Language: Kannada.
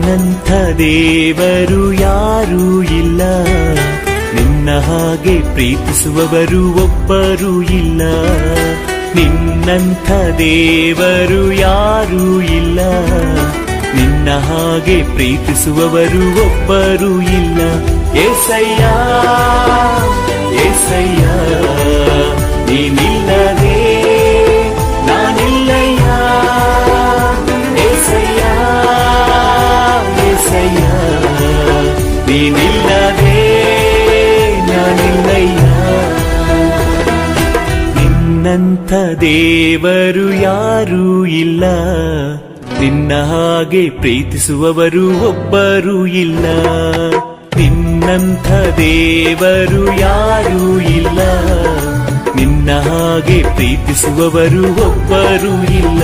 ನಿನ್ನಂಥ ದೇವರು ಯಾರೂ ಇಲ್ಲ, ನಿನ್ನ ಹಾಗೆ ಪ್ರೀತಿಸುವವರು ಒಬ್ಬರೂ ಇಲ್ಲ. ನಿನ್ನಂಥ ದೇವರು ಯಾರೂ ಇಲ್ಲ, ನಿನ್ನ ಹಾಗೆ ಪ್ರೀತಿಸುವವರು ಒಬ್ಬರೂ ಇಲ್ಲ. ಏಸಯ್ಯ ಏಸಯ್ಯ ನೀನಿಲ್ಲದೆ ನಾನಿಲ್ಲಯ್ಯ. ಏಸಯ್ಯ ಏಸಯ್ಯ ನೀನಿಲ್ಲದೆ ನಾನಿಲ್ಲಯ್ಯ. ನಿನ್ನಂಥ ದೇವರು ಯಾರೂ ಇಲ್ಲ, ನಿನ್ನ ಹಾಗೆ ಪ್ರೀತಿಸುವವರು ಒಬ್ಬರೂ ಇಲ್ಲ. ನಿನ್ನಂಥ ದೇವರು ಯಾರೂ ಇಲ್ಲ, ನಿನ್ನ ಹಾಗೆ ಪ್ರೀತಿಸುವವರು ಒಬ್ಬರೂ ಇಲ್ಲ.